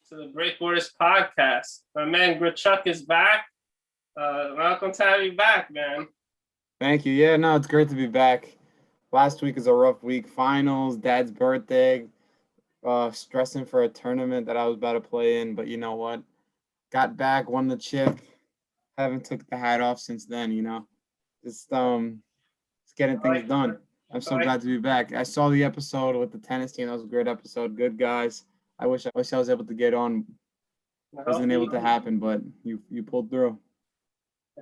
to the Breakboarders podcast. My man Grichuk is back. Welcome to have you back, man. Thank you. Yeah, no, it's great to be back. Last week is a rough week. Finals, dad's birthday, stressing for a tournament that I was about to play in, but you know what? Got back, won the chip. Haven't took the hat off since then. Just getting I things like, done. I'm I so like, glad to be back. I saw the episode with the tennis team. That was a great episode. Good guys. I wish I was able to get on. Wasn't able to happen, but you pulled through.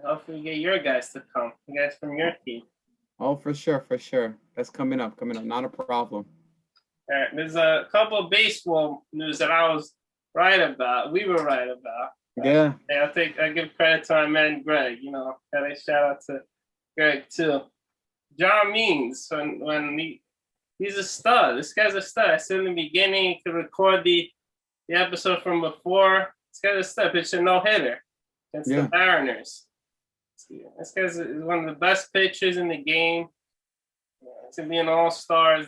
hopefully get your guys to come. You guys from your team. Oh, for sure, for sure. That's coming up. Not a problem. All right, there's a couple of baseball news that I was right about. We were right about. Yeah. I give credit to my man Greg. Gotta shout out to Greg too. John Means he's a stud. This guy's a stud. I said in the beginning he could record the episode from before. This guy's a stud. Pitched a no hitter against the Mariners. This guy's one of the best pitchers in the game. He's gonna be an all-star.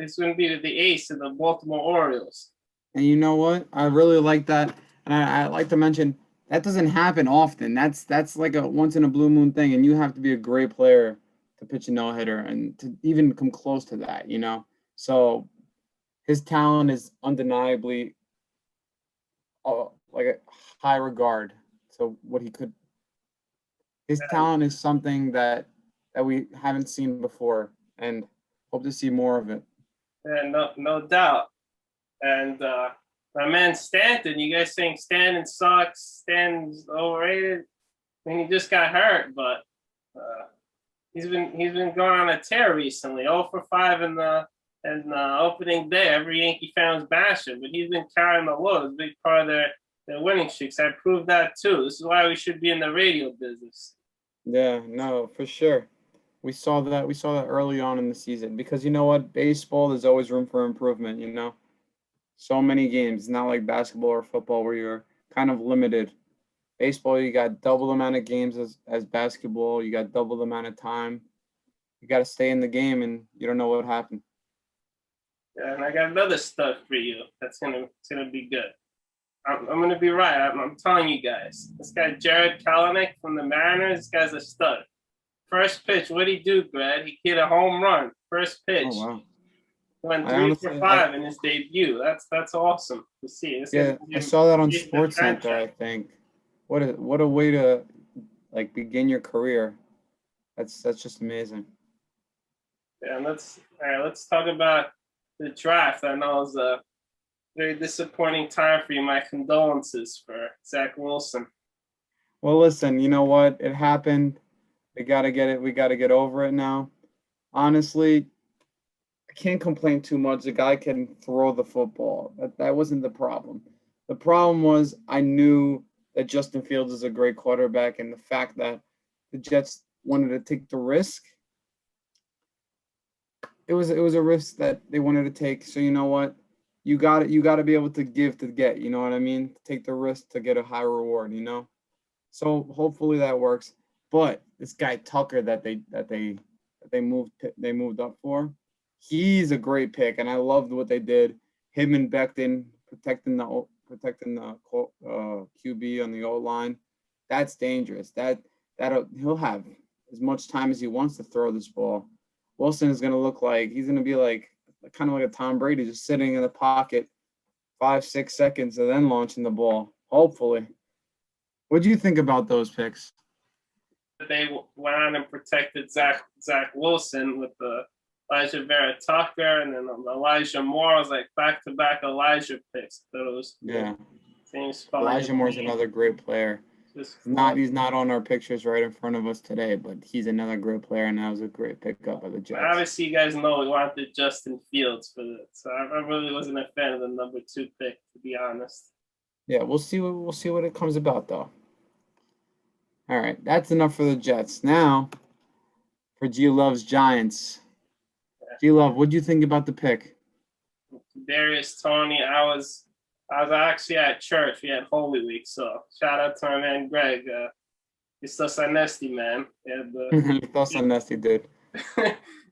He's gonna be the ace of the Baltimore Orioles. And you know what? I really like that. And I like to mention that doesn't happen often. That's like a once in a blue moon thing, and you have to be a great player to pitch a no-hitter and to even come close to that. So his talent is undeniably like a high regard. So what he could, his talent is something that we haven't seen before, and hope to see more of it. Yeah, no doubt. And my man Stanton, you guys saying Stanton sucks, Stanton's overrated. I mean, he just got hurt, but he's been going on a tear recently. 0 for 5 in the opening day. Every Yankee fan was bashing, but he's been carrying the load. It's a big part of their winning streaks. I proved that too. This is why we should be in the radio business. Yeah, no, for sure. We saw that early on in the season because you know what? Baseball, there's always room for improvement. So many games. It's not like basketball or football where you're kind of limited. Baseball, you got double the amount of games as basketball. You got double the amount of time. You got to stay in the game, and you don't know what happened. Yeah, and I got another stud for you. It's gonna be good. I'm gonna be right. I'm telling you guys. This guy Jared Kelenic from the Mariners. This guy's a stud. First pitch, what'd he do, Greg? He hit a home run. First pitch. Oh, wow. He went 3 for 5 in his debut. That's awesome to see. I saw that on Sports Center, I think. What a way to begin your career. That's just amazing. Yeah, let's talk about the draft. I know it was a very disappointing time for you. My condolences for Zach Wilson. Well, listen, you know what? It happened. We got to get it. We got to get over it now. Honestly, I can't complain too much. The guy can throw the football. That wasn't the problem. The problem was I knew that Justin Fields is a great quarterback, and the fact that the Jets wanted to take the risk. It was a risk that they wanted to take. So you know what? You got to be able to give to get. You know what I mean? Take the risk to get a high reward. So hopefully that works. But this guy Tucker that they moved up for, he's a great pick, and I loved what they did. Him and Becton protecting the QB on the O line. That's dangerous. That he'll have as much time as he wants to throw this ball. Wilson is going to look like he's going to be kind of like a Tom Brady, just sitting in the pocket 5-6 seconds and then launching the ball. Hopefully. What do you think about those picks? They went on and protected Zach Wilson with the Elijah Vera Tucker and then Elijah Moore. I was like back-to-back Elijah picks. Those same spot. Elijah Moore's another great player. He's not on our pictures right in front of us today, but he's another great player, and that was a great pickup of the Jets. Obviously, you guys know we wanted Justin Fields for that, so I really wasn't a fan of the number 2 pick, to be honest. Yeah, we'll see what it comes about, though. All right, that's enough for the Jets. Now, for G Love's Giants. G Love, what do you think about the pick? Darius Toney, I was actually at church. We had Holy Week, so shout out to my man Greg. It's the Nasty man. Nasty dude. He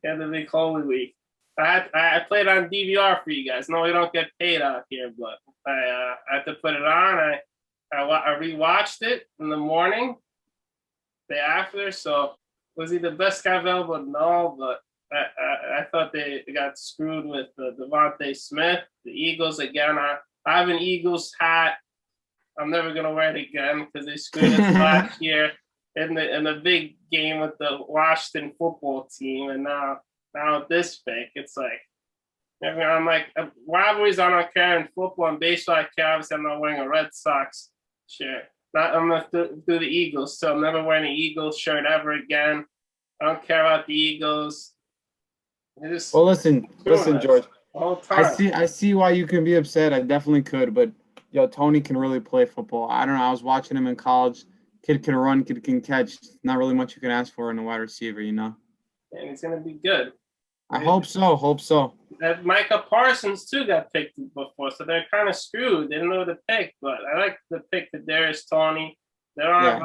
had the big Holy Week. I played on DVR for you guys. No, we don't get paid out here, but I had to put it on. I rewatched it in the morning, day after. So was he the best guy available? No, but I thought they got screwed with Devontae Smith. The Eagles again. I have an Eagles hat. I'm never gonna wear it again because they screwed us last year in the big game with the Washington football team, and now with this pick, it's like I'm like rivalries. I don't care in football and baseball. I care. Obviously, I'm not wearing a Red Sox shirt. I'm gonna do the Eagles, so I'm never wearing an Eagles shirt ever again. I don't care about the Eagles. Well, listen, George. Whole time. I see why you can be upset. I definitely could, but yo, Tony can really play football. I don't know. I was watching him in college. Kid can run, kid can catch. Not really much you can ask for in a wide receiver, you know. And he's gonna be good. I hope so. Hope so. That Micah Parsons too got picked before, so they're kind of screwed. They didn't know the pick, but I like the pick to Darius Toney. They don't have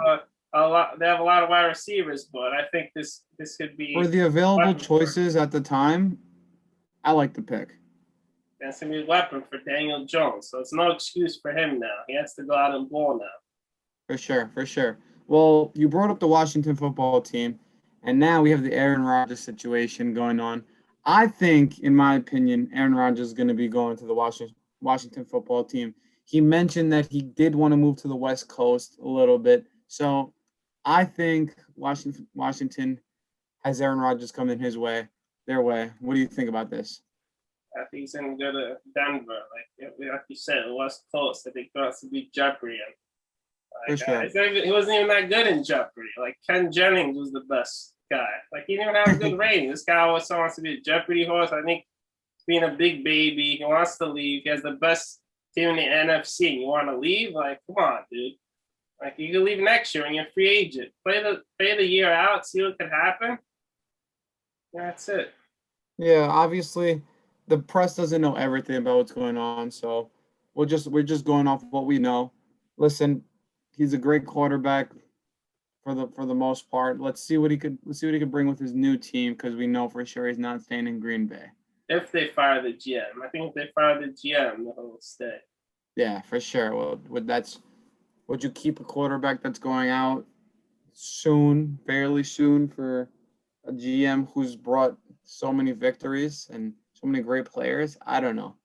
a lot. They have a lot of wide receivers, but I think this could be for the available choices at the time. I like the pick. That's gonna be a weapon for Daniel Jones, so it's no excuse for him now. He has to go out and ball now. For sure, for sure. Well, you brought up the Washington football team, and now we have the Aaron Rodgers situation going on. I think, in my opinion, Aaron Rodgers is going to be going to the Washington football team. He mentioned that he did want to move to the West Coast a little bit. So I think Washington has Aaron Rodgers coming their way. What do you think about this? I think he's going to go to Denver. Like you said, the West Coast. I think that's to be Jeopardy. For sure. He wasn't even that good in Jeopardy. Like Ken Jennings was the best guy. Like he didn't even have a good rating. This guy also wants to be a Jeopardy horse. I think being a big baby, he wants to leave. He has the best team in the NFC. You want to leave? Like, come on, dude. Like you can leave next year when you're a free agent. Play the year out, see what could happen. That's it. Yeah, obviously the press doesn't know everything about what's going on, so we're just going off what we know. Listen, he's a great quarterback for the most part. Let's see what he could bring with his new team because we know for sure he's not staying in Green Bay. If they fire the GM, I think if they fire the GM, he'll stay. Yeah, for sure. Well, would you keep a quarterback that's going out soon, fairly soon, for a GM who's brought so many victories and so many great players? I don't know.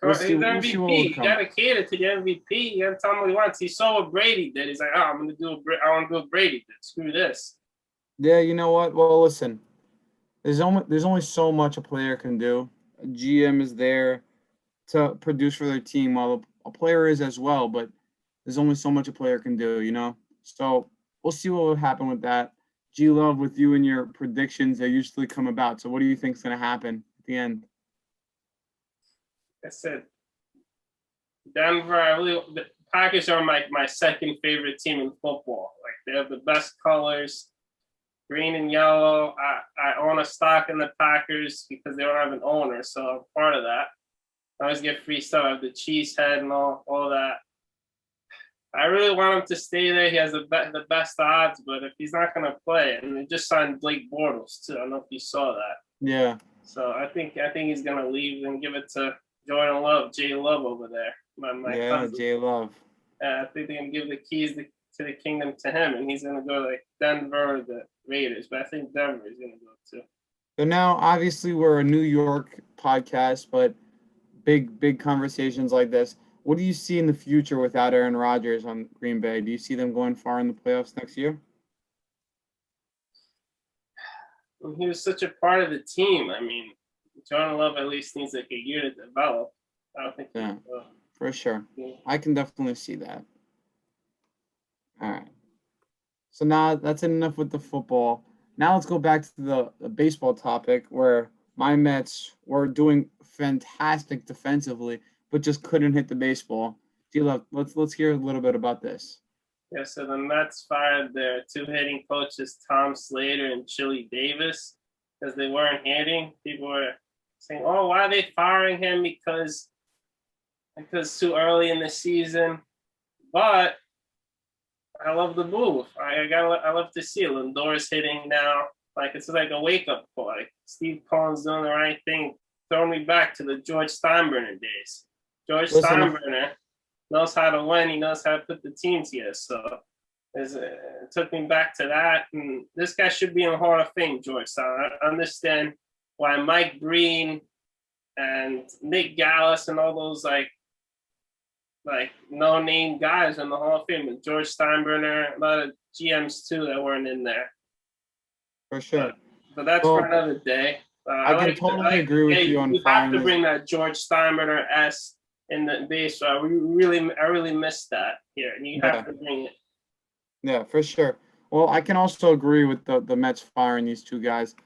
He's MVP. You gotta cater to the MVP. You gotta tell him what he wants. He saw what Brady did. He's like, I want to do what Brady did. Screw this. Yeah, you know what? Well, listen. There's only so much a player can do. A GM is there to produce for their team, while a player is as well. But there's only so much a player can do, you know. So we'll see what will happen with that. G Love, with you and your predictions, they usually come about. So what do you think is going to happen at the end? I said Denver. The Packers are my second favorite team in football. Like they have the best colors, green and yellow. I own a stock in the Packers because they don't have an owner, so I'm part of that. I always get free stuff. I have the cheese head and all that. I really want him to stay there. He has the best odds, but if he's not going to play, and they just signed Blake Bortles too. I don't know if you saw that. Yeah. So I think he's going to leave and give it to Jordan Love, J Love over there. My cousin. J Love. I think they're going to give the keys to the kingdom to him, and he's going to go to like Denver or the Raiders. But I think Denver is going to go too. So now, obviously, we're a New York podcast, but big conversations like this. What do you see in the future without Aaron Rodgers on Green Bay? Do you see them going far in the playoffs next year? He was such a part of the team. I mean, Jordan Love at least needs like a year to develop. I don't think. Yeah, for sure. Yeah. I can definitely see that. All right. So now that's enough with the football. Now let's go back to the baseball topic where my Mets were doing fantastic defensively, but just couldn't hit the baseball. D-Love, let's hear a little bit about this. Yeah, so the Mets fired their two hitting coaches, Tom Slater and Chili Davis, because they weren't hitting. People were saying, "Oh, why are they firing him? Because too early in the season." But I love the move. I love to see it. Lindor's hitting now. Like it's like a wake up call. Like Steve Cohen's doing the right thing, throwing me back to the George Steinbrenner days. George Listen, Steinbrenner knows how to win. He knows how to put the team together. So it took me back to that. And this guy should be in the Hall of Fame, George Stein. I understand why Mike Breen and Nick Gallis and all those like no name guys in the Hall of Fame. And George Steinbrenner, a lot of GMs too that weren't in there. For sure. But that's for another day. I can totally agree with you on you have to bring that George Steinbrenner S in the base. So I really missed that here, and you have to bring it. Yeah, for sure. Well, I can also agree with the Mets firing these two guys.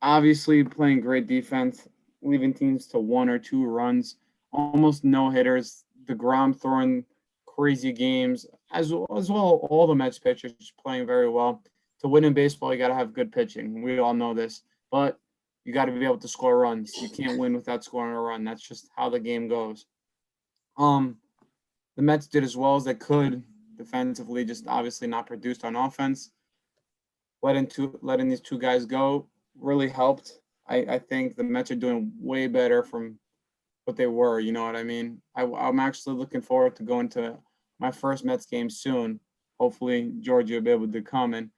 Obviously, playing great defense, leaving teams to 1 or 2 runs, almost no hitters. DeGrom throwing crazy games, as well. All the Mets pitchers playing very well. To win in baseball, you got to have good pitching. We all know this, but you got to be able to score runs. You can't win without scoring a run. That's just how the game goes. The Mets did as well as they could defensively, just obviously not produced on offense. Letting these two guys go really helped. I think the Mets are doing way better from what they were. You know what I mean? I'm actually looking forward to going to my first Mets game soon. Hopefully, Georgia will be able to come and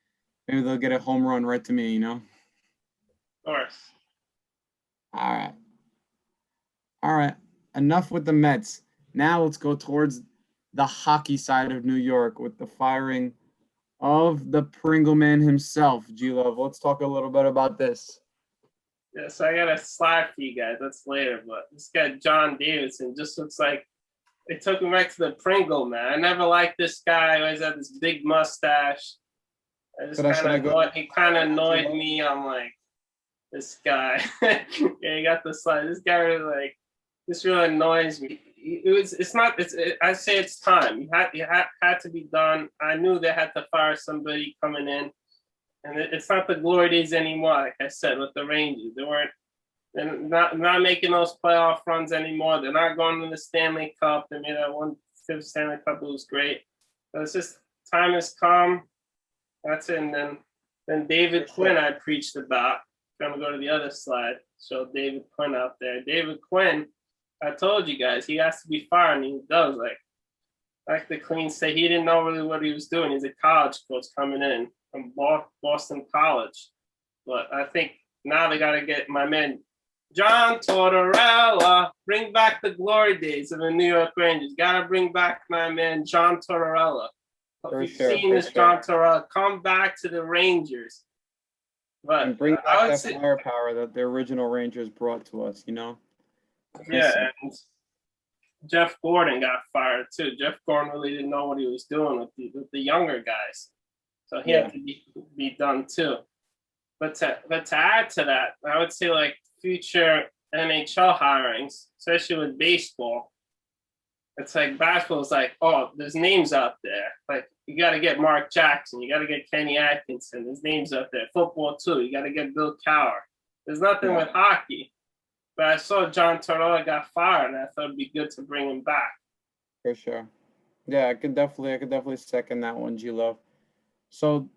maybe they'll get a home run right to me, you know? Of course. All right. Enough with the Mets. Now let's go towards the hockey side of New York with the firing of the Pringle man himself, G-Love. Let's talk a little bit about this. Yeah, so I got a slide for you guys. That's later, but this guy, John Davidson, just looks like it took me back to the Pringle man. I never liked this guy. He always had this big mustache. He kind of annoyed me. I'm like, this guy. Yeah, you got the slide. This guy really this really annoys me. I say it's time. It had to be done. I knew they had to fire somebody coming in, and it's not the glory days anymore. Like I said with the Rangers, they're not making those playoff runs anymore. They're not going to the Stanley Cup. They made that 1/5 Stanley Cup. It was great. But it's just time has come. That's it. And then David Quinn I preached about. I'm going to go to the other slide. Show David Quinn out there. David Quinn, I told you guys, he has to be fired, and he does. Like the Queen said, he didn't know really what he was doing. He's a college coach coming in from Boston College. But I think now they got to get my man, John Tortorella, bring back the glory days of the New York Rangers. Got to bring back my man, John Tortorella. If you've seen this, John Tortorella, come back to the Rangers. But and bring back that firepower that the original Rangers brought to us, you know? Yeah, and Jeff Gordon got fired too. Jeff Gordon really didn't know what he was doing with the younger guys. So he had to be done too. But to add to that, I would say like future NHL hirings, especially with baseball, it's like basketball is like, oh, there's names out there. Like you got to get Mark Jackson, you got to get Kenny Atkinson. There's names out there. Football too, you got to get Bill Cowher. There's nothing with hockey. But I saw John Tortorella got fired, and I thought it'd be good to bring him back. For sure. Yeah, I could definitely second that one, G-Love. So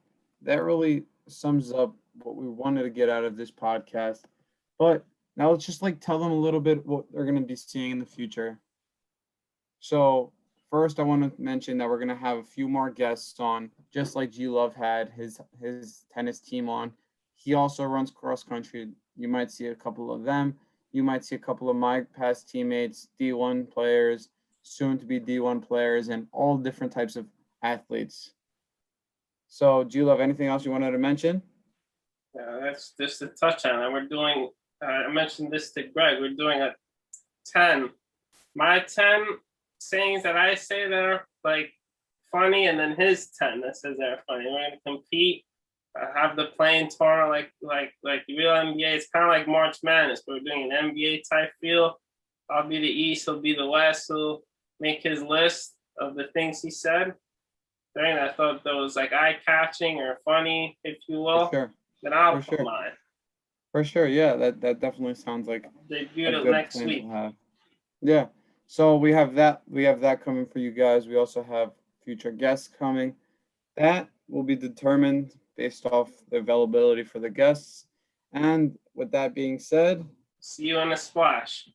that really sums up what we wanted to get out of this podcast. But now let's just tell them a little bit what they're going to be seeing in the future. So first, I want to mention that we're going to have a few more guests on, just like G-Love had his tennis team on. He also runs cross country. You might see a couple of them. You might see a couple of my past teammates, D1 players, soon to be D1 players, and all different types of athletes. So, G-Love, anything else you wanted to mention? Yeah, that's just to touch on it. We're doing, I mentioned this to Greg, we're doing a 10. My 10 sayings that I say that are funny, and then his 10 that says they're funny. We're going to compete. Have the playing tournament like real NBA. It's kind of like March Madness. We're doing an NBA type feel. I'll be the East. He'll be the West. He'll make his list of the things he said. I thought that was eye catching or funny, if you will. For sure. Then I'll put mine. For sure. Yeah, that definitely sounds like debut it next week. Yeah. So we have that. We have that coming for you guys. We also have future guests coming. That will be determined based off the availability for the guests. And with that being said, See you on the splash.